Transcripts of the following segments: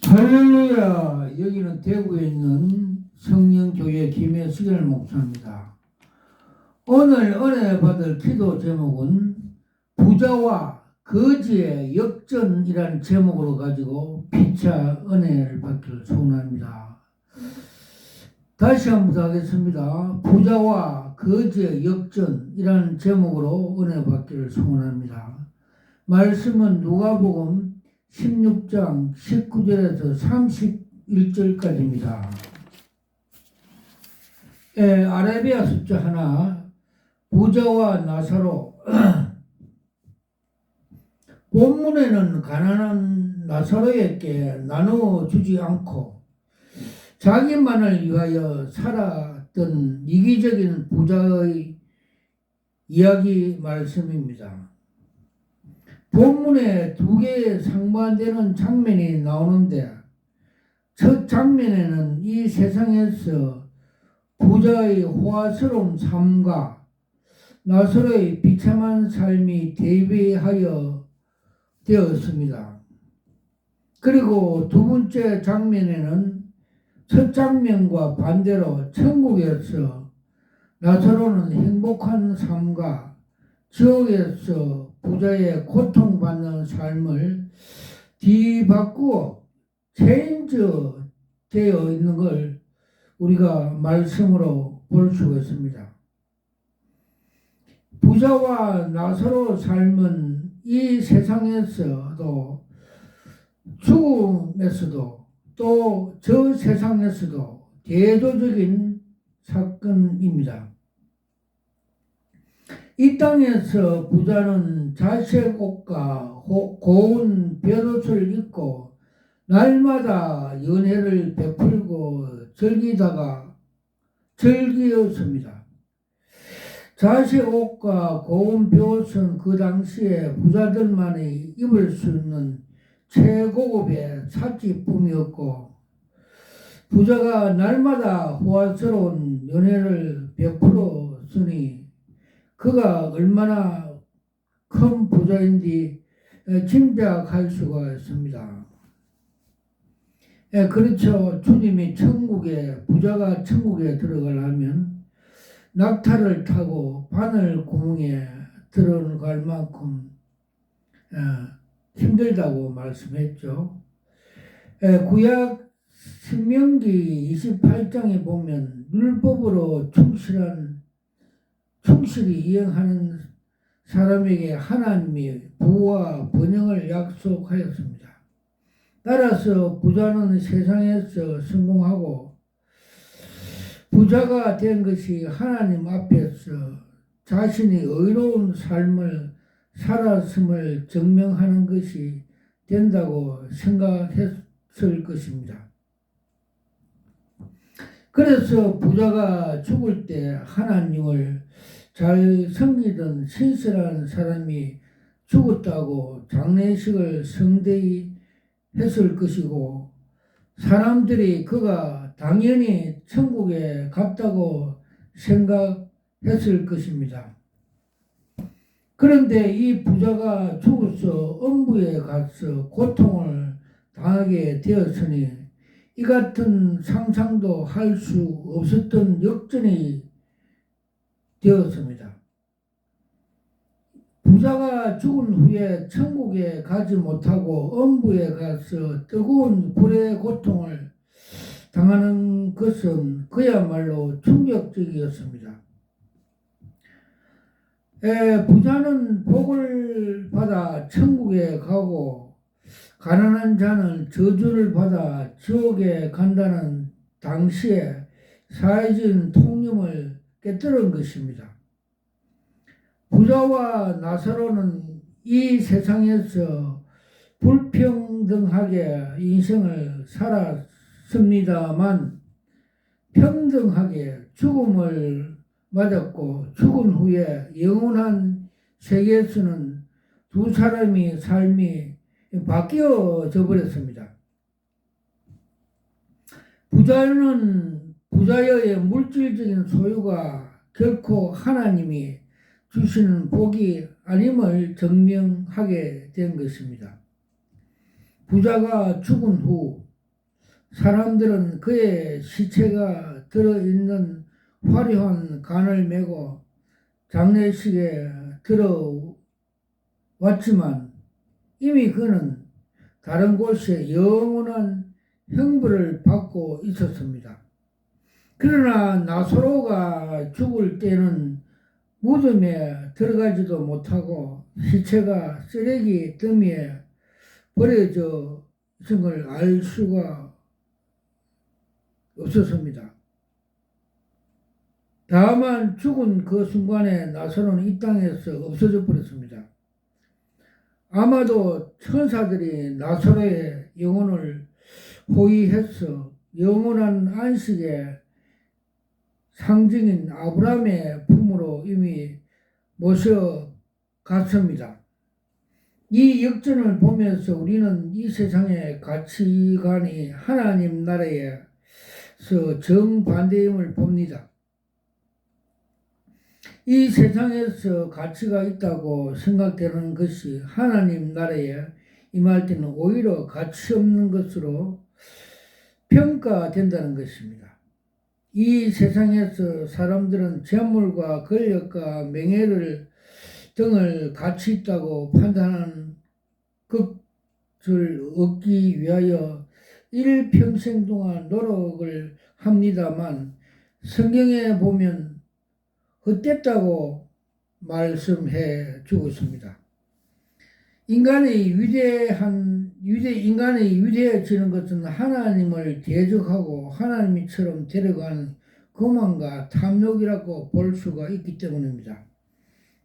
할렐루야. 여기는 대구에 있는 성령교회 김혜수길 목사입니다. 오늘 은혜 받을 기도 제목은 부자와 거지의 역전이라는 제목으로 가지고 피차 은혜를 받기를 소원합니다. 다시 한번 하겠습니다. 부자와 거지의 역전이라는 제목으로 은혜 받기를 소원합니다. 말씀은 누가복음 16장 19절에서 31절까지입니다. 아라비아 숫자 하나, 부자와 나사로. 본문에는 가난한 나사로에게 나누어 주지 않고 자기만을 위하여 살았던 이기적인 부자의 이야기 말씀입니다. 본문에 두 개의 상반되는 장면이 나오는데, 첫 장면에는 이 세상에서 부자의 호화스러운 삶과 나사로의 비참한 삶이 대비하여 되었습니다. 그리고 두 번째 장면에는 첫 장면과 반대로 천국에서 나사로는 행복한 삶과 지옥에서 부자의 고통받는 삶을 뒤바꾸어 체인저 되어 있는 걸 우리가 말씀으로 볼 수가 있습니다. 부자와 나사로 삶은 이 세상에서도 죽음에서도 또 저 세상에서도 대조적인 사건입니다. 이 땅에서 부자는 자색 옷과 고운 벼옷을 입고 날마다 연회를 베풀고 즐기었습니다. 자색 옷과 고운 벼옷은 그 당시에 부자들만이 입을 수 있는 최고급의 사치품이었고, 부자가 날마다 호화스러운 연회를 베풀었으니 그가 얼마나 큰 부자인지 짐작할 수가 있습니다. 그렇죠. 주님이 부자가 천국에 들어가려면 낙타를 타고 바늘 구멍에 들어갈 만큼 힘들다고 말씀했죠. 구약 신명기 28장에 보면 율법으로 충실히 이행하는 사람에게 하나님이 부와 번영을 약속하였습니다. 따라서 부자는 세상에서 성공하고 부자가 된 것이 하나님 앞에서 자신이 의로운 삶을 살았음을 증명하는 것이 된다고 생각했을 것입니다. 그래서 부자가 죽을 때 하나님을 잘 섬기던 신실한 사람이 죽었다고 장례식을 성대히 했을 것이고, 사람들이 그가 당연히 천국에 갔다고 생각했을 것입니다. 그런데 이 부자가 죽어서 음부에 가서 고통을 당하게 되었으니 이 같은 상상도 할 수 없었던 역전이 되었습니다. 부자가 죽은 후에 천국에 가지 못하고 음부에 가서 뜨거운 불의 고통을 당하는 것은 그야말로 충격적이었습니다. 부자는 복을 받아 천국에 가고 가난한 자는 저주를 받아 지옥에 간다는 당시에 사회적인 통념을 깨뜨린 것입니다. 부자와 나사로는 이 세상에서 불평등하게 인생을 살았습니다만 평등하게 죽음을 맞았고, 죽은 후에 영원한 세계에서는 두 사람의 삶이 바뀌어져 버렸습니다. 부자의 물질적인 소유가 결코 하나님이 주시는 복이 아님을 증명하게 된 것입니다. 부자가 죽은 후 사람들은 그의 시체가 들어있는 화려한 관을 메고 장례식에 들어왔지만 이미 그는 다른 곳에 영원한 형벌을 받고 있었습니다. 그러나 나사로가 죽을 때는 무덤에 들어가지도 못하고 시체가 쓰레기 더미에 버려져 있은 걸 알 수가 없었습니다. 다만 죽은 그 순간에 나사로는 이 땅에서 없어져 버렸습니다. 아마도 천사들이 나사로의 영혼을 호위해서 영원한 안식의 상징인 아브라함의 품으로 이미 모셔갔습니다. 이 역전을 보면서 우리는 이 세상의 가치관이 하나님 나라에서 정반대임을 봅니다. 이 세상에서 가치가 있다고 생각되는 것이 하나님 나라에 임할 때는 오히려 가치 없는 것으로 평가된다는 것입니다. 이 세상에서 사람들은 재물과 권력과 명예를 등을 가치 있다고 판단하는 것을 얻기 위하여 일평생 동안 노력을 합니다만 성경에 보면 헛됐다고 말씀해 주고 있습니다. 인간이 위대해지는 것은 하나님을 대적하고 하나님처럼 데려가는 거만과 탐욕이라고 볼 수가 있기 때문입니다.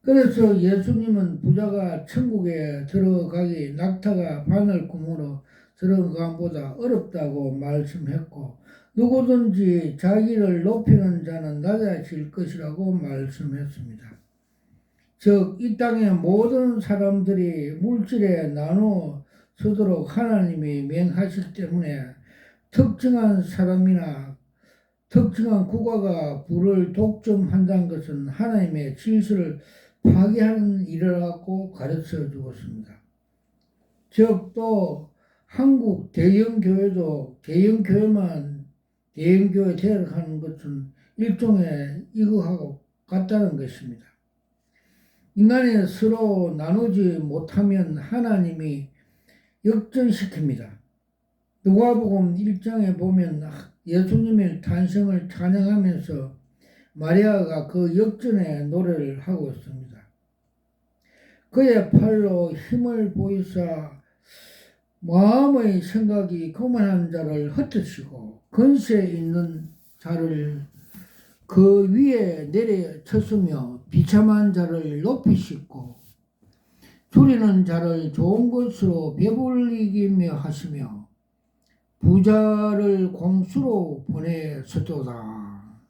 그래서 예수님은 부자가 천국에 들어가기 낙타가 바늘구멍으로 들어간보다 어렵다고 말씀했고 누구든지 자기를 높이는 자는 낮아질 것이라고 말씀했습니다. 즉, 이 땅의 모든 사람들이 물질에 나눠 서도록 하나님이 명하실 때문에 특정한 사람이나 특정한 국가가 부를 독점한다는 것은 하나님의 질서를 파괴하는 일이라고 가르쳐 주었습니다. 즉, 또 한국 대형교회도 대형교회 대역하는 것은 일종의 이거하고 같다는 것입니다. 인간이 서로 나누지 못하면 하나님이 역전시킵니다. 누가복음 1장에 보면 예수님의 탄생을 찬양하면서 마리아가 그 역전의 노래를 하고 있습니다. 그의 팔로 힘을 보이사 마음의 생각이 거만한 자를 흩으시고 권세 있는 자를 그 위에 내려쳤으며 비참한 자를 높이시고 줄이는 자를 좋은 것으로 배불리기며 하시며 부자를 공수로 보내셨도다.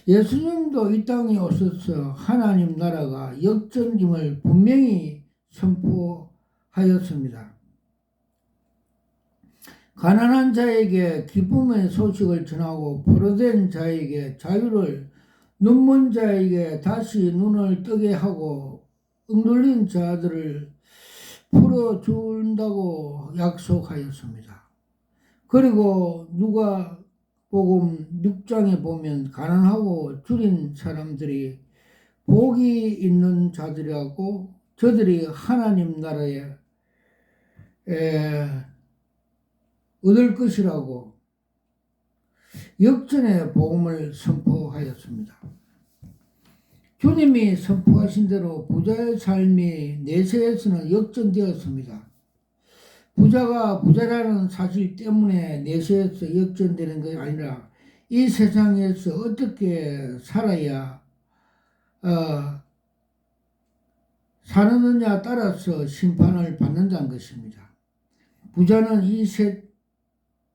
예수님도 이 땅에 오셔서 하나님 나라가 역전임을 분명히 선포하였습니다. 가난한 자에게 기쁨의 소식을 전하고 포로된 자에게 자유를, 눈먼 자에게 다시 눈을 뜨게 하고 억눌린 자들을 풀어준다고 약속하였습니다. 그리고 누가복음 6장에 보면 가난하고 줄인 사람들이 복이 있는 자들이라고 저들이 하나님 나라에 얻을 것이라고 역전의 복음을 선포하였습니다. 주님이 선포하신 대로 부자의 삶이 내세에서는 역전되었습니다. 부자가 부자라는 사실 때문에 내세에서 역전되는 것이 아니라 이 세상에서 어떻게 살아야 사느냐 따라서 심판을 받는다는 것입니다. 부자는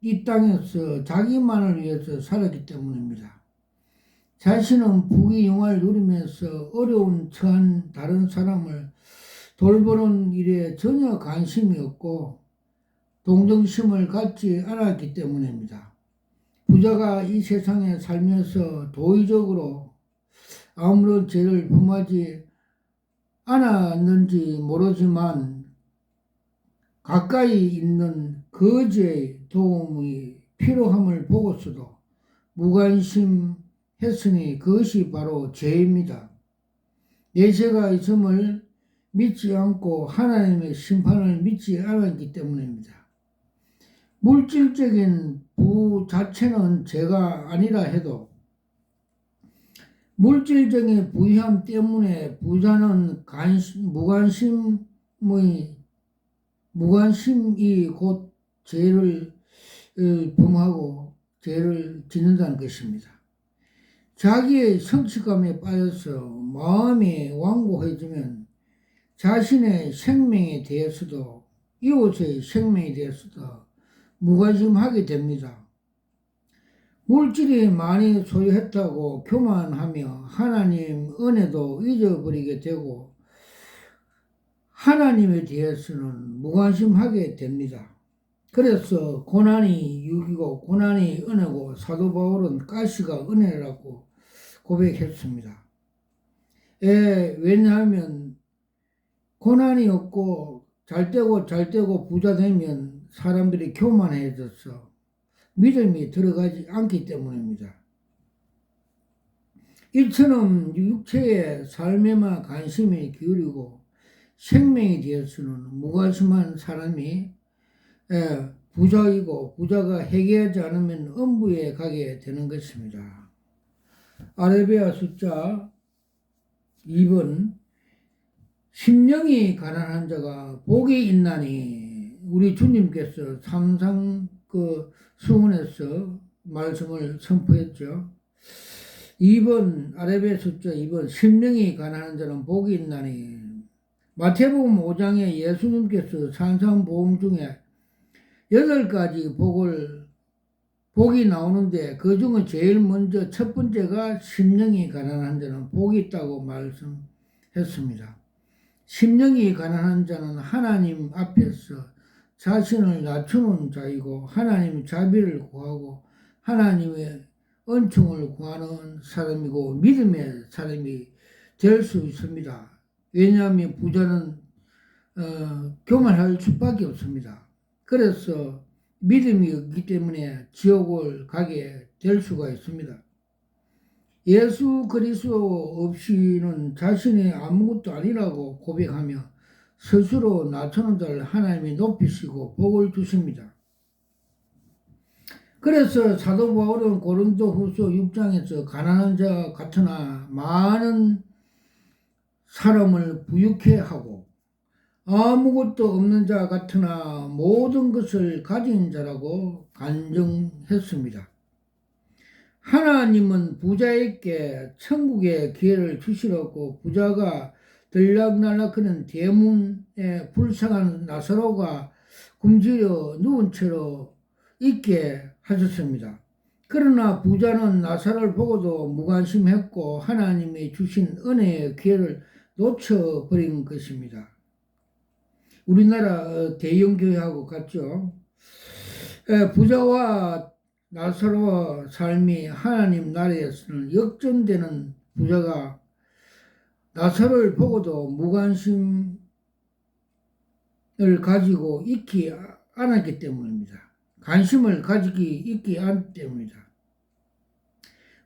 이 땅에서 자기만을 위해서 살았기 때문입니다. 자신은 부귀 영화를 누리면서 어려운 처한 다른 사람을 돌보는 일에 전혀 관심이 없고 동정심을 갖지 않았기 때문입니다. 부자가 이 세상에 살면서 도의적으로 아무런 죄를 범하지 않았는지 모르지만 가까이 있는 거지의 도움이 필요함을 보고서도 무관심했으니 그것이 바로 죄입니다. 내세가 있음을 믿지 않고 하나님의 심판을 믿지 않았기 때문입니다. 물질적인 부 자체는 죄가 아니라 해도 물질적인 부유함 때문에 부자는 무관심이 곧 죄를 범하고 죄를 짓는다는 것입니다. 자기의 성취감에 빠져서 마음이 완고해지면 자신의 생명에 대해서도 이웃의 생명에 대해서도 무관심하게 됩니다. 물질이 많이 소유했다고 교만하며 하나님 은혜도 잊어버리게 되고 하나님에 대해서는 무관심하게 됩니다. 그래서 고난이 유기고 고난이 은혜고 사도 바울은 가시가 은혜라고 고백했습니다. 왜냐하면 고난이 없고 잘되고 부자 되면 사람들이 교만해져서 믿음이 들어가지 않기 때문입니다. 이처럼 육체의 삶에만 관심이 기울이고 생명에 대해서는 무관심한 사람이 부자이고 부자가 회개하지 않으면 음부에 가게 되는 것입니다. 아레비아 숫자 2번 심령이 가난한 자가 복이 있나니 우리 주님께서 삼상 수훈에서 말씀을 선포했죠. 2번 아레비아 숫자 2번 심령이 가난한 자는 복이 있나니 마태복음 5장에 예수님께서 산상보험 중에 8가지 복이 나오는데 그 중에 제일 먼저 첫 번째가 심령이 가난한 자는 복이 있다고 말씀했습니다. 심령이 가난한 자는 하나님 앞에서 자신을 낮추는 자이고 하나님의 자비를 구하고 하나님의 은총을 구하는 사람이고 믿음의 사람이 될 수 있습니다. 왜냐하면 부자는 교만할 수밖에 없습니다. 그래서 믿음이 없기 때문에 지옥을 가게 될 수가 있습니다. 예수 그리스도 없이는 자신이 아무것도 아니라고 고백하며 스스로 낮추는 자를 하나님이 높이시고 복을 주십니다. 그래서 사도 바울은 고린도후서 6장에서 가난한 자 같으나 많은 사람을 부유케 하고 아무것도 없는 자 같으나 모든 것을 가진 자라고 간증했습니다. 하나님은 부자에게 천국의 기회를 주시려고 부자가 들락날락하는 대문에 불쌍한 나사로가 굶주려 누운 채로 있게 하셨습니다. 그러나 부자는 나사로를 보고도 무관심했고 하나님이 주신 은혜의 기회를 놓쳐버린 것입니다. 우리나라 대형교회하고 같죠. 부자와 나사로의 삶이 하나님 나라에서는 역전되는 부자가 나사로를 보고도 무관심을 가지고 있지 않았기 때문입니다. 관심을 가지기 있지 않기 때문이다.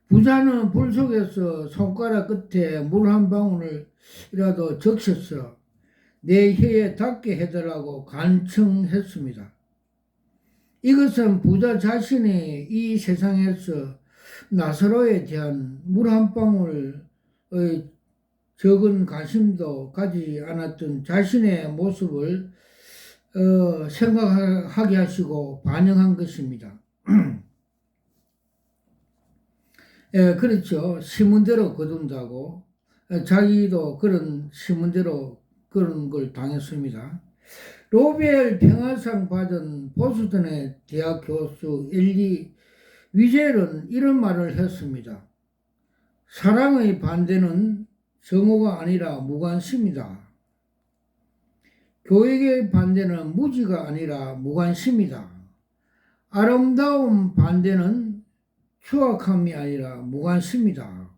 부자는 불 속에서 손가락 끝에 물 한 방울이라도 적셔서 내 혀에 닿게 해달라고 간청했습니다. 이것은 부자 자신이 이 세상에서 나사로에 대한 물 한 방울의 적은 관심도 가지지 않았던 자신의 모습을 생각하게 하시고 반영한 것입니다. 그렇죠. 심은 대로 거둔다고 자기도 그런 심은 대로 그런 걸 당했습니다. 노벨 평화상 받은 보스턴의 대학 교수 엘리 위젤은 이런 말을 했습니다. 사랑의 반대는 정오가 아니라 무관심이다. 교육의 반대는 무지가 아니라 무관심이다. 아름다운 반대는 추악함이 아니라 무관심이다.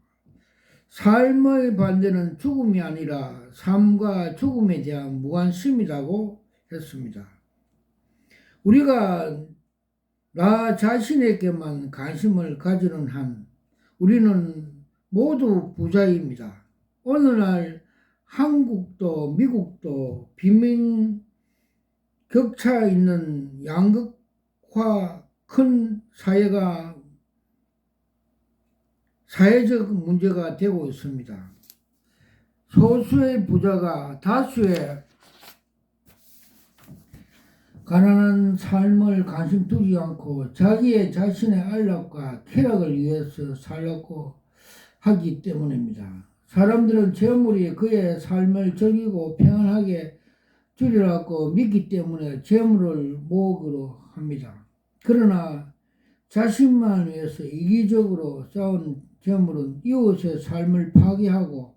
삶의 반대는 죽음이 아니라 삶과 죽음에 대한 무관심이라고 했습니다. 우리가 나 자신에게만 관심을 가지는 한 우리는 모두 부자입니다. 오늘날 한국도 미국도 빈민 격차 있는 양극화 큰 사회적 문제가 되고 있습니다. 소수의 부자가 다수의 가난한 삶을 관심 두지 않고 자신의 안락과 쾌락을 위해서 살려고 하기 때문입니다. 사람들은 재물이 그의 삶을 즐기고 평안하게 주리라고 믿기 때문에 재물을 모으기로 합니다. 그러나 자신만 위해서 이기적으로 쌓은 재물은 이웃의 삶을 파괴하고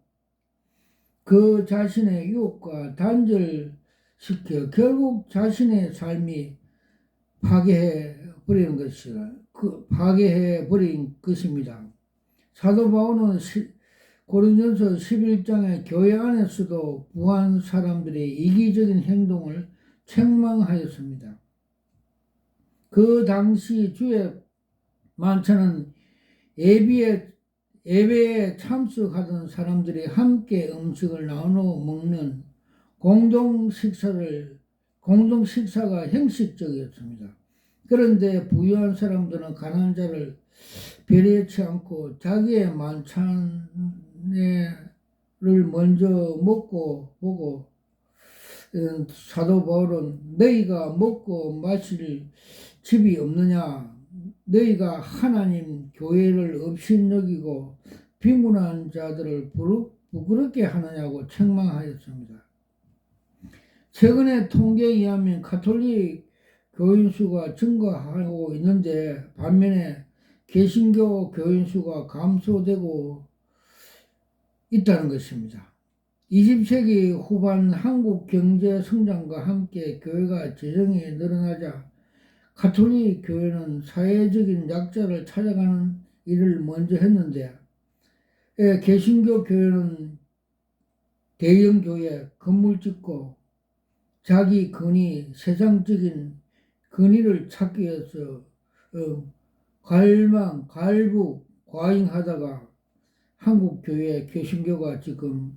그 자신의 유혹과 단절시켜 결국 자신의 삶이 파괴해 버린 것입니다. 사도 바울은 고린도전서 11장에 교회 안에서도 부한 사람들의 이기적인 행동을 책망하였습니다. 그 당시 주의 만찬은 예배에 참석하던 사람들이 함께 음식을 나누어 먹는 공동 식사가 형식적이었습니다. 그런데 부유한 사람들은 가난한 자를 배려치 않고 자기의 만찬을 먼저 먹고 보고 사도 바울은 너희가 먹고 마실 집이 없느냐? 너희가 하나님 교회를 업신여기고 빈곤한 자들을 부끄럽게 하느냐고 책망하였습니다. 최근의 통계에 의하면 가톨릭 교인 수가 증가하고 있는데 반면에 개신교 교인 수가 감소되고 있다는 것입니다. 20세기 후반 한국 경제 성장과 함께 교회가 재정이 늘어나자 가톨릭 교회는 사회적인 약자를 찾아가는 일을 먼저 했는데 개신교 교회는 대형 교회 건물 짓고 자기 세상적인 근위를 찾기 위해서 과잉하다가 한국 교회 개신교가 지금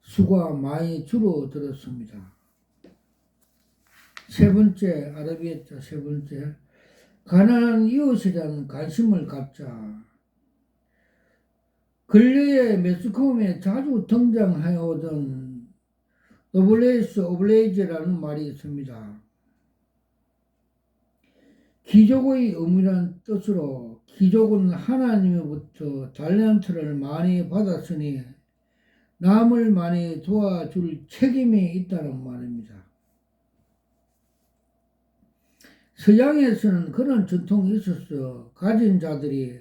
수가 많이 줄어들었습니다. 세 번째, 아라비아자 세 번째, 가난한 이웃에 대한 관심을 갖자. 근래에 매스컴에 자주 등장해오던 노블레스 오블레이즈라는 말이 있습니다. 귀족의 의무란 뜻으로 귀족은 하나님으로부터 달란트를 많이 받았으니 남을 많이 도와줄 책임이 있다는 말입니다. 서양에서는 그런 전통이 있었어. 가진 자들이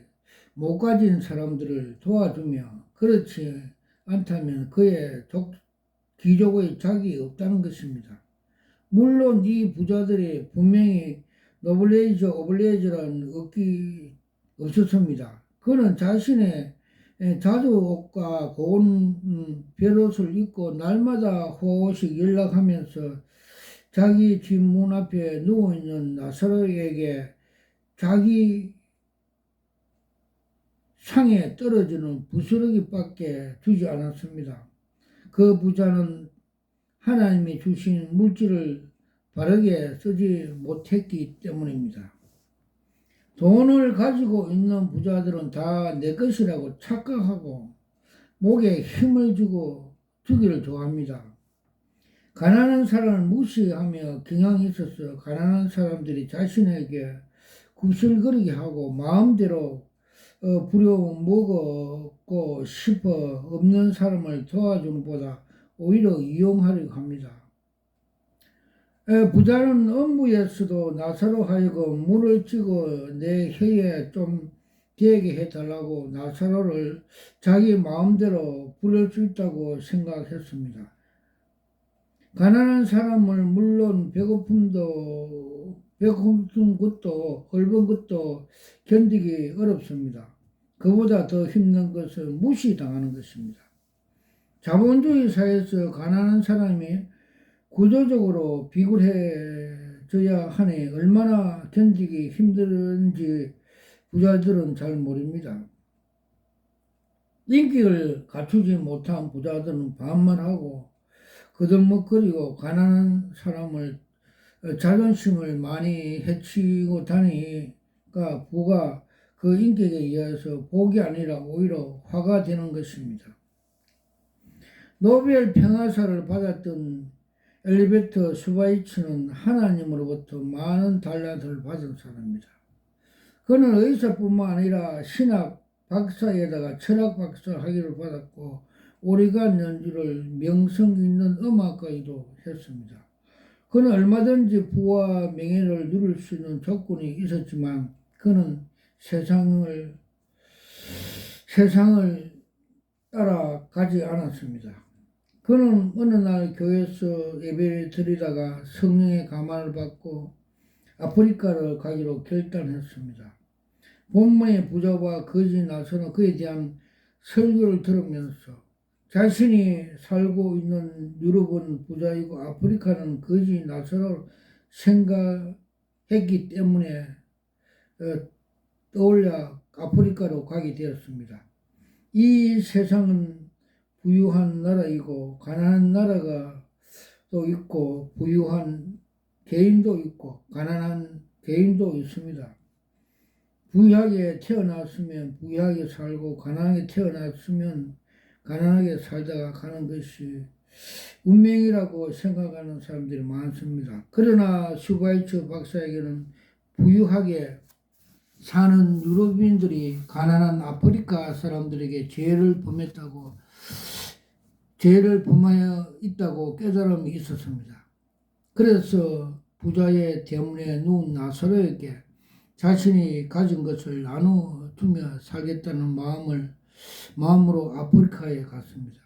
못 가진 사람들을 도와주며 그렇지 않다면 귀족의 적이 없다는 것입니다. 물론 이 부자들이 분명히 노블레이즈 오블레이즈라는 억기 없었습니다. 그는 자신의 자주옷과 고운 벼옷을 입고 날마다 호식 연락하면서 자기 집 문 앞에 누워있는 나사로에게 자기 상에 떨어지는 부스러기밖에 주지 않았습니다. 그 부자는 하나님이 주신 물질을 바르게 쓰지 못했기 때문입니다. 돈을 가지고 있는 부자들은 다 내 것이라고 착각하고 목에 힘을 주기를 좋아합니다. 가난한 사람을 무시하며 경향이 있어서 가난한 사람들이 자신에게 굽실거리게 하고 마음대로 부려먹고 싶어 없는 사람을 도와주는 보다 오히려 이용하려고 합니다. 부자는 음부에서도 나사로 하여금 물을 찌고 내 혀에 좀 대게 해달라고 나사로를 자기 마음대로 부릴 수 있다고 생각했습니다. 가난한 사람을 물론 배고픈 것도 헐벗은 것도 견디기 어렵습니다. 그보다 더 힘든 것은 무시당하는 것입니다. 자본주의 사회에서 가난한 사람이 구조적으로 져야 하니 얼마나 견디기 힘든지 부자들은 잘 모릅니다. 인기를 갖추지 못한 부자들은 반말하고 거들먹거리고 가난한 사람을 자존심을 많이 해치고 다니까 부가 그 인격에 의해서 복이 아니라 오히려 화가 되는 것입니다. 노벨 평화상을 받았던 엘리베터 슈바이처는 하나님으로부터 많은 달란트를 받은 사람입니다. 그는 의사뿐만 아니라 신학 박사에다가 철학 박사 학위를 받았고 오리간 연주를 명성 있는 음악가이기도 했습니다. 그는 얼마든지 부와 명예를 누릴 수 있는 조건이 있었지만 그는 세상을 따라가지 않았습니다. 그는 어느 날 교회에서 예배를 드리다가 성령의 감화를 받고 아프리카를 가기로 결단했습니다. 본문의 부자와 거지 나서는 그에 대한 설교를 들으면서 자신이 살고 있는 유럽은 부자이고 아프리카는 거지 나서로 생각했기 때문에 떠올려 아프리카로 가게 되었습니다. 이 세상은 부유한 나라이고 가난한 나라가 또 있고 부유한 개인도 있고 가난한 개인도 있습니다. 부유하게 태어났으면 부유하게 살고 가난하게 태어났으면 가난하게 살다가 가는 것이 운명이라고 생각하는 사람들이 많습니다. 그러나 슈바이처 박사에게는 부유하게 사는 유럽인들이 가난한 아프리카 사람들에게 죄를 범하여 있다고 깨달음이 있었습니다. 그래서 부자의 대문에 누운 나사로에게 자신이 가진 것을 나눠주며 살겠다는 마음으로 아프리카에 갔습니다.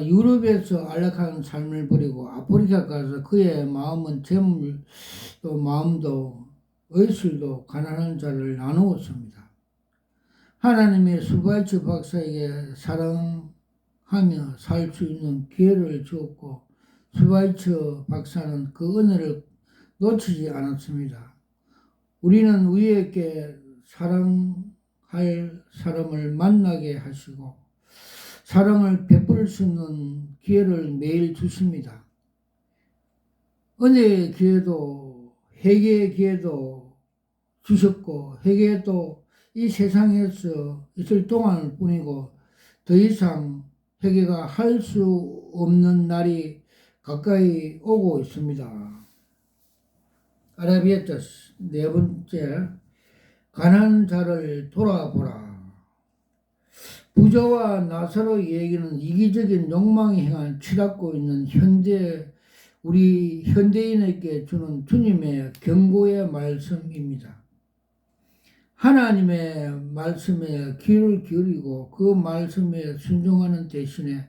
유럽에서 안락한 삶을 버리고 아프리카 가서 그의 마음은 재물 또 마음도 의술도 가난한 자를 나누었습니다. 하나님의 슈바이처 박사에게 사랑하며 살 수 있는 기회를 주었고 슈바이처 박사는 그 은혜를 놓치지 않았습니다. 우리는 위에게 사랑할 사람을 만나게 하시고 사랑을 베풀 수 있는 기회를 매일 주십니다. 은혜의 기회도 회개의 기회도 주셨고 회개도 이 세상에서 있을 동안일 뿐이고 더 이상 회개가 할 수 없는 날이 가까이 오고 있습니다. 아라비에타스 네 번째, 가난한 자를 돌아보라. 부자와 나사로 얘기는 이기적인 욕망이 행한 치닫고 있는 우리 현대인에게 주는 주님의 경고의 말씀입니다. 하나님의 말씀에 귀를 기울이고 그 말씀에 순종하는 대신에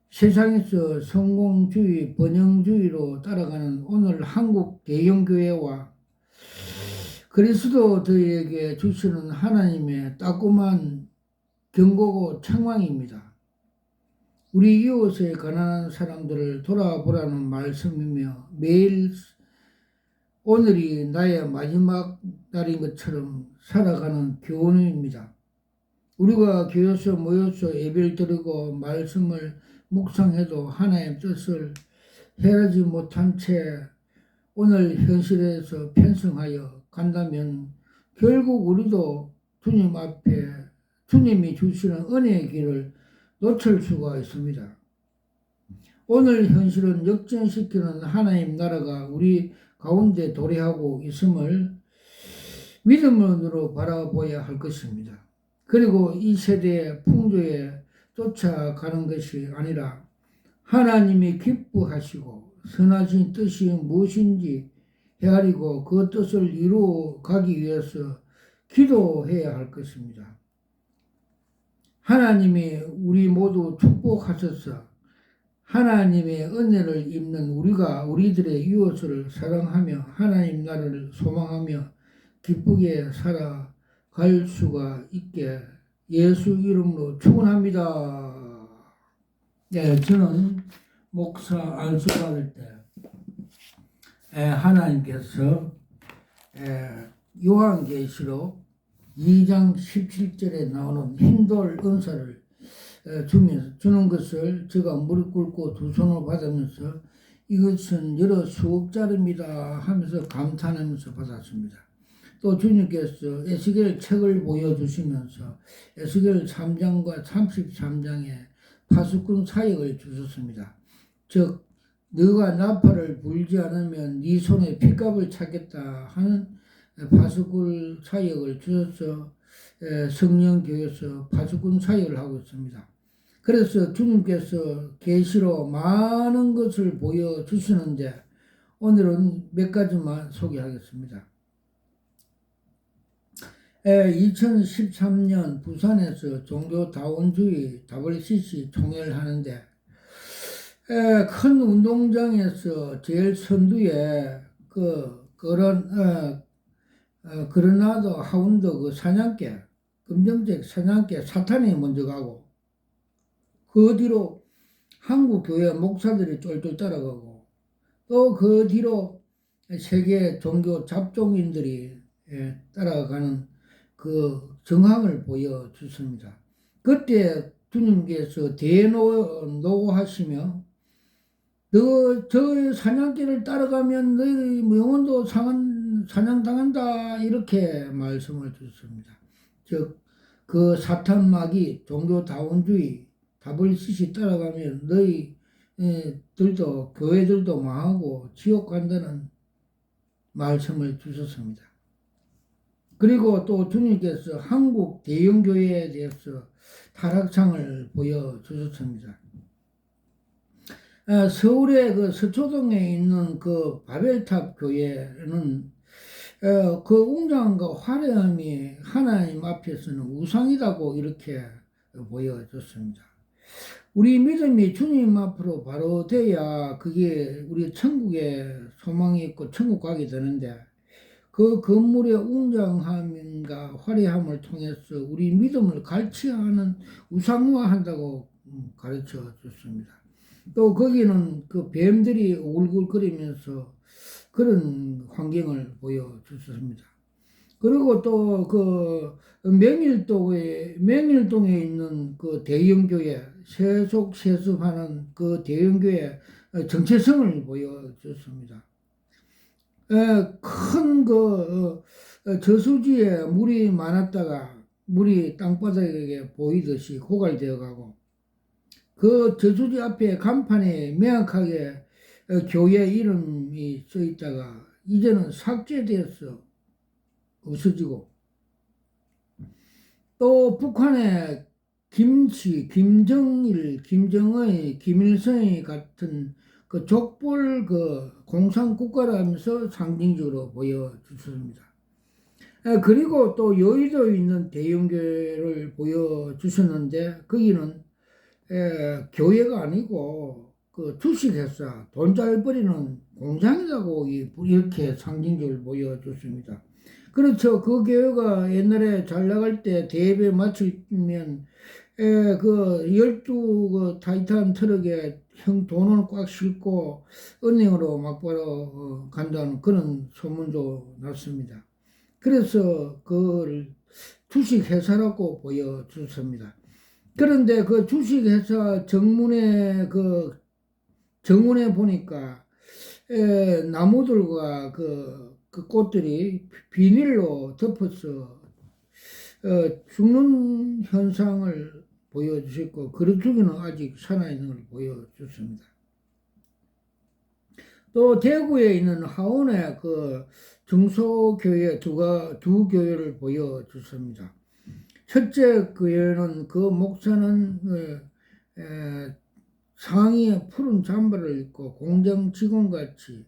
세상에서 성공주의, 번영주의로 따라가는 오늘 한국 대형교회와 그리스도들에게 주시는 하나님의 따끔한 경고고 책망입니다. 우리 이웃의 가난한 사람들을 돌아보라는 말씀이며 매일 오늘이 나의 마지막 날인 것처럼 살아가는 교훈입니다. 우리가 교회에서 모여서 예배를 드리고 말씀을 묵상해도 하나님의 뜻을 헤아리지 못한 채 오늘 현실에서 편승하여 간다면 결국 우리도 주님 앞에 주님이 주시는 은혜의 길을 놓칠 수가 있습니다. 오늘 현실은 역전시키는 하나님 나라가 우리 가운데 도래하고 있음을 믿음으로 바라보아야 할 것입니다. 그리고 이 세대의 풍조에 쫓아가는 것이 아니라 하나님이 기뻐하시고 선하신 뜻이 무엇인지 헤아리고 그 뜻을 이루어 가기 위해서 기도해야 할 것입니다. 하나님이 우리 모두 축복하셔서 하나님의 은혜를 입는 우리들의 이웃을 사랑하며 하나님 나라를 소망하며 기쁘게 살아갈 수가 있게 예수 이름으로 축원합니다. 저는 목사 안수 받을 때 하나님께서 요한계시록 2장 17절에 나오는 힘돌 은사를 주는 것을 제가 무릎 꿇고 두 손으로 받으면서 이것은 여러 수억짜리입니다 하면서 감탄하면서 받았습니다. 또 주님께서 에스겔 책을 보여주시면서 에스겔 3장과 33장에 파수꾼 사역을 주셨습니다. 즉 너가 나팔을 불지 않으면 네 손에 핏값을 찾겠다 하는 파수꾼 사역을 주셔서 성령교회에서 파수꾼 사역을 하고 있습니다. 그래서 주님께서 계시로 많은 것을 보여주시는데 오늘은 몇 가지만 소개하겠습니다. 2013년 부산에서 종교다원주의 WCC 총회를 하는데 큰 운동장에서 제일 선두에 그러나도 하운드 그 사냥개, 검정색 사냥개 사탄이 먼저 가고 그 뒤로 한국 교회 목사들이 쫄쫄 따라가고 또 그 뒤로 세계 종교 잡종인들이 따라가는 그 정황을 보여주십니다. 그때 주님께서 대노하시며 저 사냥개를 따라가면 너희 영혼도 사냥당한다 이렇게 말씀을 주셨습니다. 즉 그 사탄마귀 종교다원주의 WCC 따라가면 너희들도 교회들도 망하고 지옥 간다는 말씀을 주셨습니다. 그리고 또 주님께서 한국 대형교회에 대해서 타락상을 보여주셨습니다. 서울의 그 서초동에 있는 그 바벨탑 교회는 그 웅장함과 화려함이 하나님 앞에서는 우상이라고 이렇게 보여줬습니다. 우리 믿음이 주님 앞으로 바로 돼야 그게 우리 천국에 소망이 있고 천국 가게 되는데 그 건물의 웅장함과 화려함을 통해서 우리 믿음을 갈취하는 우상화한다고 가르쳐 줬습니다. 또 거기는 그 뱀들이 울글거리면서 그런 환경을 보여주셨습니다. 그리고 또 그 명일동에 있는 그 대형교회, 세속세습하는 그 대형교회 정체성을 보여줬습니다. 큰 저수지에 물이 많았다가 물이 땅바닥에 보이듯이 고갈되어 가고 그 저수지 앞에 간판에 명확하게 교회 이름이 써 있다가 이제는 삭제되어서 없어지고 또 북한의 김정일, 김정의, 김일성이 같은 그 족벌 공산국가라면서 상징적으로 보여주셨습니다. 그리고 또 여의도에 있는 대형교회를 보여주셨는데 거기는 교회가 아니고 그 주식회사 돈 잘 버리는 공장이라고 이렇게 상징적으로 보여줬습니다. 그렇죠. 그 교회가 옛날에 잘 나갈 때 대회에 맞추면 그 12그 타이탄 트럭에 돈을 꽉 싣고 은행으로 막바로 간다는 그런 소문도 났습니다. 그래서 그걸 주식회사라고 보여줬습니다. 그런데 그 주식회사 정문에 보니까 나무들과 그 꽃들이 비닐로 덮어서 죽는 현상을 보여주셨고 그릇중에는 아직 살아있는 걸 보여줬습니다. 또 대구에 있는 하원의 그 중소교회 두 교회를 보여줬습니다. 첫째 교회는 그 목사는 상의에 푸른 잠바를 입고 공장 직원같이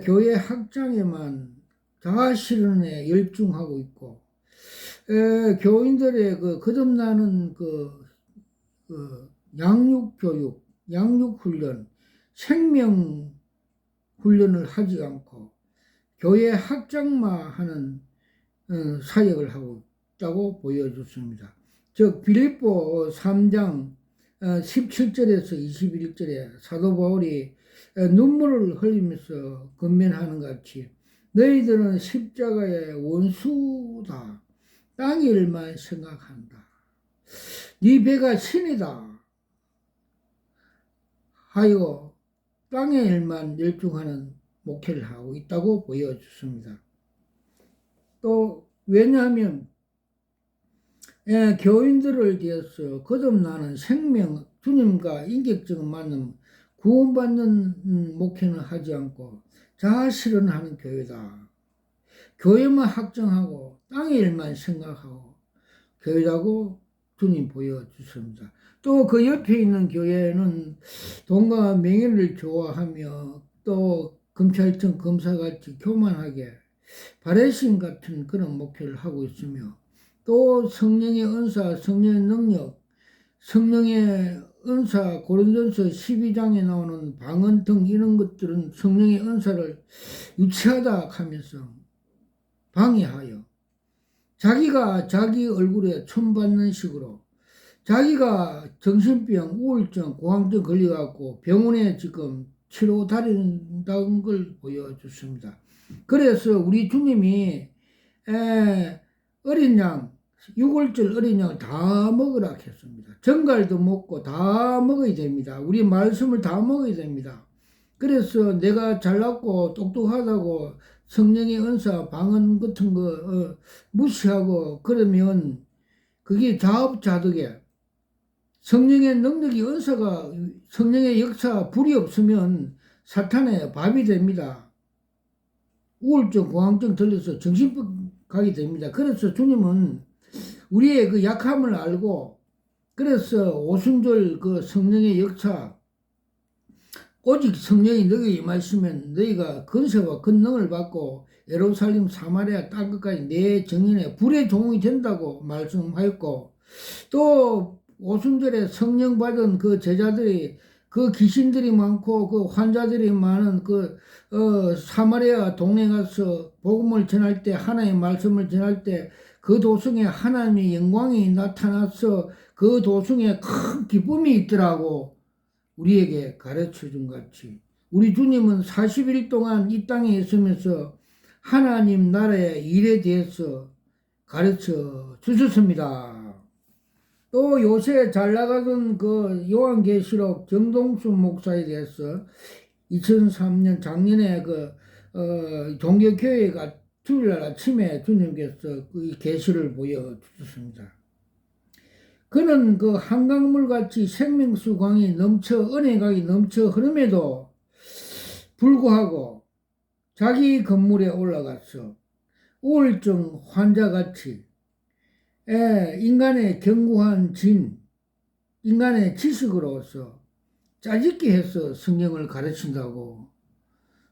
교회 학장에만 다 실현에 열중하고 있고 교인들의 거듭나는 양육교육, 양육훈련, 생명훈련을 하지 않고 교회 학장만 하는 사역을 하고 있다고 보여줬습니다. 즉 빌립보 3장 17절에서 21절에 사도 바울이 눈물을 흘리면서 건면하는 것 같이 너희들은 십자가의 원수다. 땅의 일만 생각한다. 네 배가 신이다. 하여 땅의 일만 열중하는 목회를 하고 있다고 보여줬습니다. 또 왜냐하면 교인들을 위해서 거듭나는 생명, 주님과 인격적인 만남, 구원받는 목회는 하지 않고 자아실현하는 교회다. 교회만 확정하고 땅의 일만 생각하고 교회라고 주님 보여주십니다. 또 그 옆에 있는 교회는 돈과 명예를 좋아하며 또 검찰청 검사같이 교만하게 바레신 같은 그런 목회를 하고 있으며 또 성령의 은사, 성령의 능력, 성령의 은사, 고린도전서 12장에 나오는 방언 등 이런 것들은 성령의 은사를 유치하다 하면서 방해하여 자기가 자기 얼굴에 춤받는 식으로 자기가 정신병, 우울증, 공황증 걸려갖고 병원에 지금 치료 다닌다는 걸 보여줬습니다. 그래서 우리 주님이 어린 양, 6월절 어린 양을 다 먹으라 했습니다. 정갈도 먹고 다 먹어야 됩니다. 우리 말씀을 다 먹어야 됩니다. 그래서 내가 잘났고 똑똑하다고 성령의 은사, 방언 같은 거 무시하고 그러면 그게 자업자득에 성령의 능력이 은사가 성령의 역사 불이 없으면 사탄의 밥이 됩니다. 우울증, 공황증 들려서 정신병 가게 됩니다. 그래서 주님은 우리의 그 약함을 알고 그래서 오순절 그 성령의 역사 오직 성령이 너희에게 임하시면 너희가 권세와 권능을 받고 예루살렘 사마리아 땅끝까지 내 정인의 불의 종이 된다고 말씀하였고 또 오순절에 성령 받은 그 제자들이 그 귀신들이 많고 그 환자들이 많은 그 사마리아 동네 가서 복음을 전할 때 하나님의 말씀을 전할 때 그 도성에 하나님의 영광이 나타나서 그 도성에 큰 기쁨이 있더라고 우리에게 가르쳐 준 같이 우리 주님은 40일 동안 이 땅에 있으면서 하나님 나라의 일에 대해서 가르쳐 주셨습니다. 또 요새 잘 나가던 그 요한계시록 정동수 목사에 대해서 2003년 작년에 종교교회가 주일날 아침에 주님께서 그 계시를 보여주셨습니다. 그는 그 한강물 같이 생명수 강이 넘쳐 은혜강이 넘쳐 흐름에도 불구하고 자기 건물에 올라가서 우울증 환자같이 인간의 견고한 인간의 지식으로서 짜집게 해서 성경을 가르친다고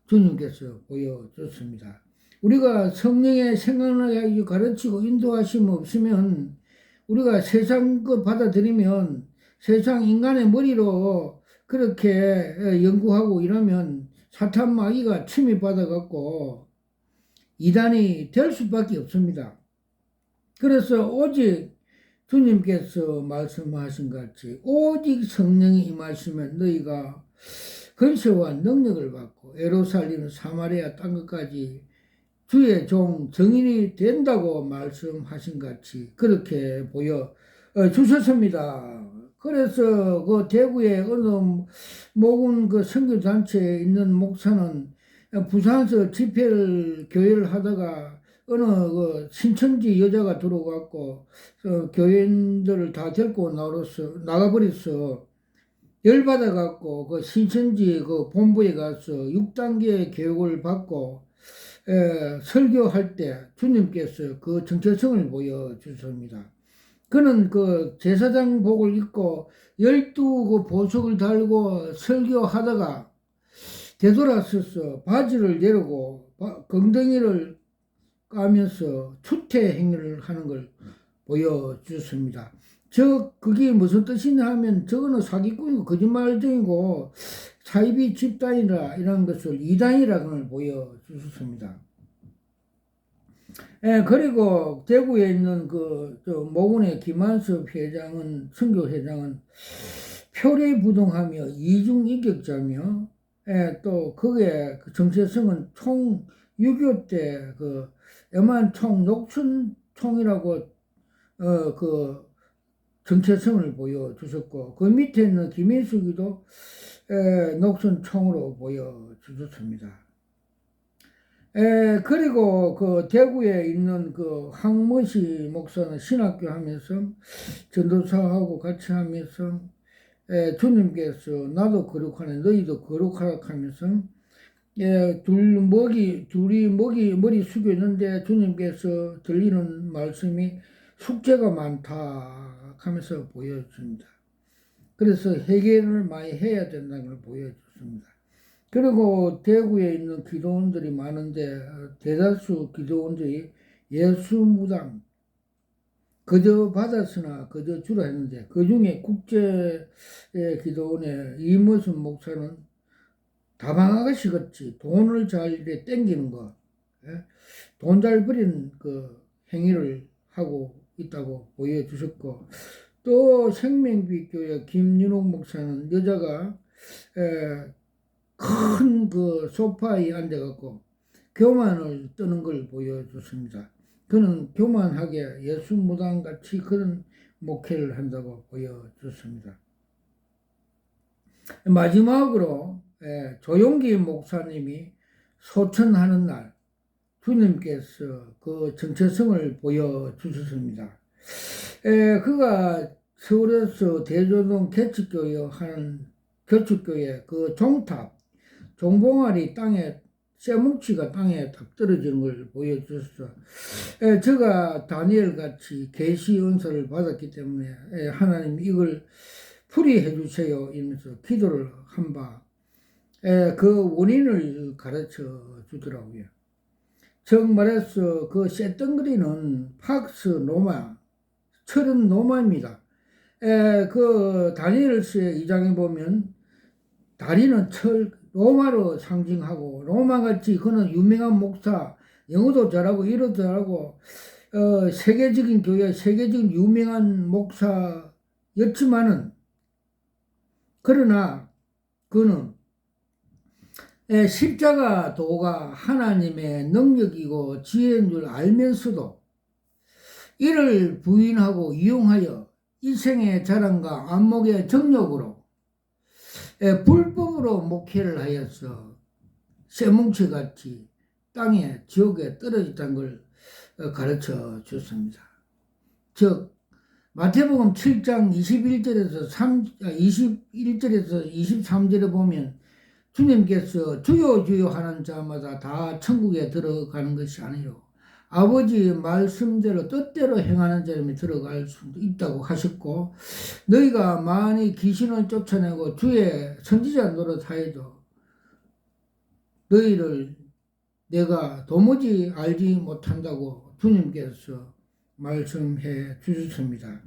주님께서 보여줬습니다. 우리가 성령의 생각나게 가르치고 인도하심 없으면 우리가 세상 거 받아들이면 세상 인간의 머리로 그렇게 연구하고 이러면 사탄 마귀가 침입받아갖고 이단이 될 수밖에 없습니다. 그래서 오직 주님께서 말씀하신 같이 오직 성령이 임하시면 너희가 권세와 능력을 받고 예루살렘 사마리아 땅끝까지 주의 종 정인이 된다고 말씀하신 같이 그렇게 보여 주셨습니다. 그래서 그 대구의 어느 모금 그 선교단체에 있는 목사는 부산에서 집회를 교회를 하다가 어느 그 신천지 여자가 들어왔고 교인들을 다 데리고 나가버렸어. 열받아갖고 그 신천지 그 본부에 가서 6단계 교육을 받고 설교할 때 주님께서 그 정체성을 보여주십니다. 그는 그 제사장복을 입고 12그 보석을 달고 설교하다가 되돌아서서 바지를 내리고 궁덩이를 까면서 추태 행위를 하는 걸 보여주십니다. 그게 무슨 뜻이냐 하면 저거는 사기꾼이고 거짓말쟁이고 사이비 집단이라 이런 것을 이단이라고 보여주셨습니다. 그리고 대구에 있는 모군의 김한섭 회장은 선교회장은 표리부동하며 이중인격자며, 또 그게 그 정체성은 총 6.25 때 그 영만 총 녹슨 총이라고 그 정체성을 보여주셨고, 그 밑에 있는 김일숙이도 녹슨 총으로 보여주셨습니다. 그리고 그 대구에 있는 그 황모시 목사는 신학교 하면서 전도사하고 같이 하면서 주님께서 나도 거룩하네 너희도 거룩하라 하면서 둘이 머리 숙여 있는데 주님께서 들리는 말씀이 숙제가 많다 하면서 보여줍니다. 그래서 해결을 많이 해야 된다는 걸 보여줬습니다. 그리고 대구에 있는 기도원들이 많은데 대다수 기도원들이 예수무당 그저 받았으나 그저 주라 했는데 그중에 국제 기도원의 이모순 목사는 다방아가씨 같이 돈을 잘 땡기는 거, 돈 잘 버리는 그 행위를 하고 있다고 보여주셨고, 또 생명빛교회 김윤옥 목사는 여자가 큰 그 소파에 앉아갖고 교만을 떠는 걸 보여줬습니다. 그는 교만하게 예수 무당같이 그런 목회를 한다고 보여줬습니다. 마지막으로 조용기 목사님이 소천하는 날 주님께서 그 정체성을 보여주셨습니다. 그가 서울에서 대조동 개척교회 하는 교축교회 그 종탑 종봉아리 땅에 쇠뭉치가 땅에 딱 떨어지는 걸 보여줬어. 제가 다니엘 같이 계시 은사를 받았기 때문에 하나님 이걸 풀이해 주세요 이러면서 기도를 한 바 그 원인을 가르쳐 주더라고요. 즉 말해서 그 쇳덩거리는 팍스 노마 철은 노마입니다. 그 다니엘서의 2장에 보면 다리는 철 로마로 상징하고 로마같이 그는 유명한 목사 영어도 잘하고 일어도 잘하고 세계적인 교회 세계적인 유명한 목사였지만은 그러나 그는 십자가 도가 하나님의 능력이고 지혜인 줄 알면서도 이를 부인하고 이용하여 이생의 자랑과 안목의 정욕으로 불법으로 목회를 하여서 쇠뭉치같이 땅에 지옥에 떨어졌다는 걸 가르쳐 줬습니다. 즉 마태복음 7장 21절에서 23절에 보면 주님께서 주여 주여 하는 자마다 다 천국에 들어가는 것이 아니요 아버지 말씀대로 뜻대로 행하는 자라면 들어갈 수도 있다고 하셨고 너희가 많이 귀신을 쫓아내고 주의 선지자 노릇하여도 너희를 내가 도무지 알지 못한다고 주님께서 말씀해 주셨습니다.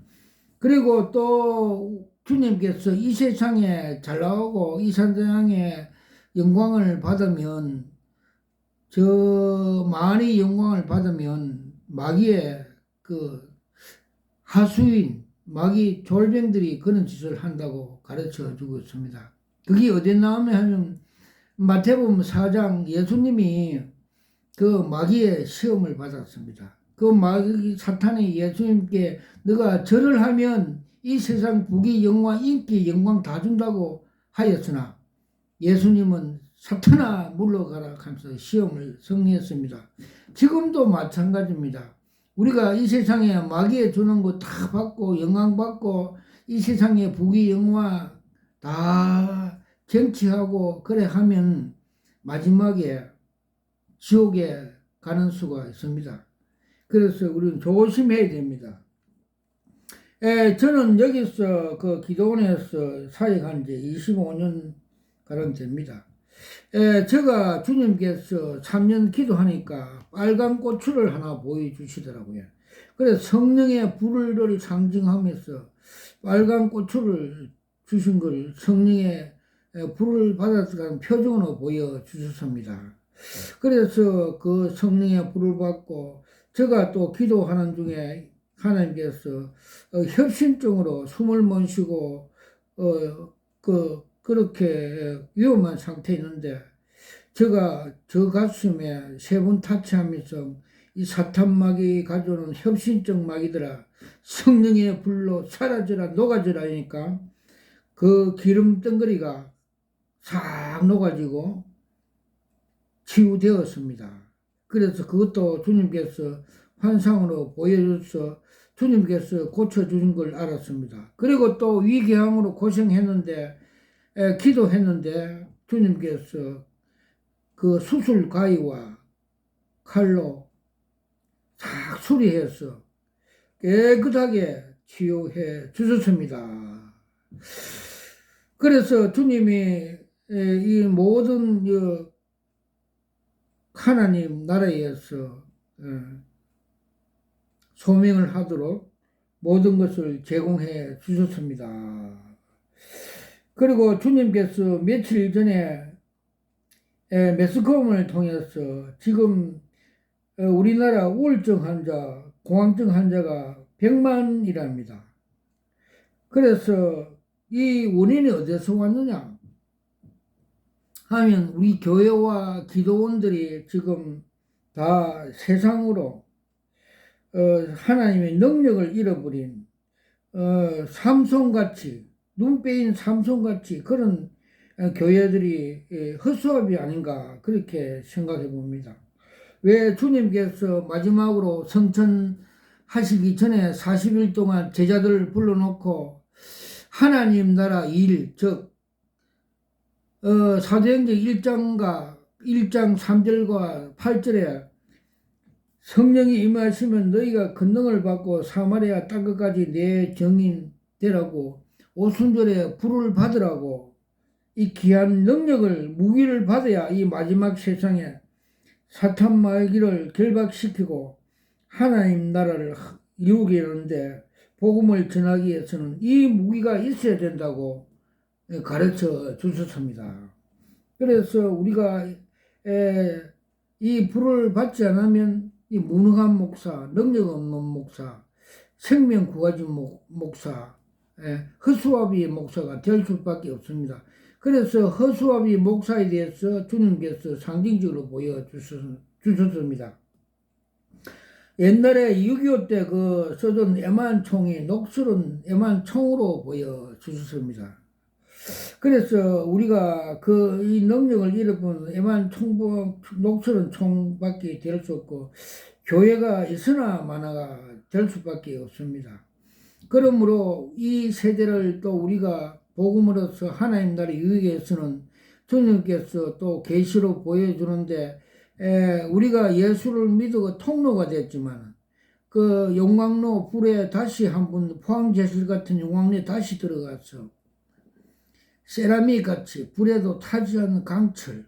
그리고 또 주님께서 이 세상에 잘 나오고 이 세상에 영광을 받으면 많이 영광을 받으면 마귀의 그 하수인 마귀 졸병들이 그런 짓을 한다고 가르쳐 주고 있습니다. 그게 어디 나오면 하면 마태복음 4장 예수님이 그 마귀의 시험을 받았습니다. 그 마귀 사탄이 예수님께 너가 절을 하면 이 세상 부귀 영광 인기 영광 다 준다고 하였으나 예수님은 사탄아 물러가라 하면서 시험을 승리했습니다. 지금도 마찬가지입니다. 우리가 이 세상에 마귀에 주는 거 다 받고 영광 받고 이 세상에 부귀 영화 다 쟁취하고 그래 하면 마지막에 지옥에 가는 수가 있습니다. 그래서 우리는 조심해야 됩니다. 저는 여기서 그 기도원에서 사역한 지 25년 가량 됩니다. 제가 주님께서 3년 기도하니까 빨간 고추를 하나 보여주시더라고요. 그래서 성령의 불을 상징하면서 빨간 고추를 주신 걸 성령의 불을 받았다는 표정으로 보여주셨습니다. 그래서 그 성령의 불을 받고 제가 또 기도하는 중에 하나님께서 협심증으로 숨을 못 쉬고 그렇게 위험한 상태에 있는데, 제가 저 가슴에 세 번 타치하면서 이 사탄막이 가져오는 협신적 막이더라. 성령의 불로 사라져라, 녹아져라 하니까 그 기름 덩어리가 싹 녹아지고 치유되었습니다. 그래서 그것도 주님께서 환상으로 보여줘서 주님께서 고쳐주신 걸 알았습니다. 그리고 또 위궤양으로 고생했는데, 기도했는데 주님께서 그 수술 가위와 칼로 싹 수리해서 깨끗하게 치유해 주셨습니다. 그래서 주님이 이 모든 하나님 나라에서 소명을 하도록 모든 것을 제공해 주셨습니다. 그리고 주님께서 며칠 전에 매스컴을 통해서 지금 우리나라 우울증 환자, 공황증 환자가 100만이랍니다. 그래서 이 원인이 어디서 왔느냐 하면 우리 교회와 기도원들이 지금 다 세상으로 하나님의 능력을 잃어버린 삼손같이, 눈 빼인 삼손같이 그런 교회들이 허수아비 아닌가 그렇게 생각해 봅니다. 왜 주님께서 마지막으로 성천하시기 전에 40일 동안 제자들을 불러놓고 하나님 나라 일, 즉 사도행전 1장 3절과 8절에 성령이 임하시면 너희가 권능을 받고 사마리아 땅끝까지 내 증인 되라고 오순절에 불을 받으라고 이 귀한 능력을 무기를 받아야 이 마지막 세상에 사탄 마귀를 결박시키고 하나님 나라를 이루게 하는데 복음을 전하기 위해서는 이 무기가 있어야 된다고 가르쳐 주셨습니다. 그래서 우리가 이 불을 받지 않으면 이 무능한 목사, 능력 없는 목사, 생명 구하지 목사, 허수아비 목사가 될 수밖에 없습니다. 그래서 허수아비 목사에 대해서 주님께서 상징적으로 보여주셨습니다. 옛날에 6.25 때 그 써준 애만총이 녹슬은 애만총으로 보여주셨습니다. 그래서 우리가 이 능력을 잃어본 녹슬은 총밖에 될 수 없고 교회가 있으나 마나가 될 수밖에 없습니다. 그러므로 이 세대를 또 우리가 복음으로서 하나님 나라의 유익에서는 주님께서 또 계시로 보여주는데 우리가 예수를 믿고 통로가 됐지만 그 용광로 불에 다시 한번 포항제실 같은 용광로에 다시 들어가서 세라믹 같이 불에도 타지 않는 강철,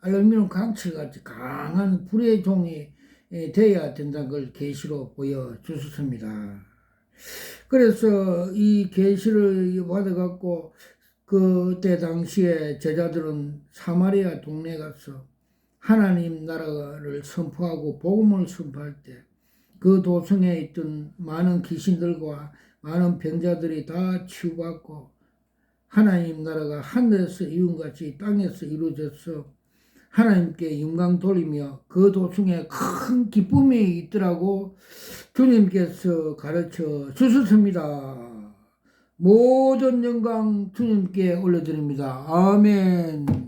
알루미늄 강철 같이 강한 불의 종이 되어야 된다는 걸 계시로 보여주셨습니다. 그래서 이 계시를 받아갖고 그때 당시에 제자들은 사마리아 동네에 가서 하나님 나라를 선포하고 복음을 선포할 때 그 도성에 있던 많은 귀신들과 많은 병자들이 다 치유받고 하나님 나라가 하늘에서 이룬같이 땅에서 이루어져서 하나님께 영광 돌리며 그 도중에 큰 기쁨이 있더라고 주님께서 가르쳐 주셨습니다. 모든 영광 주님께 올려드립니다. 아멘.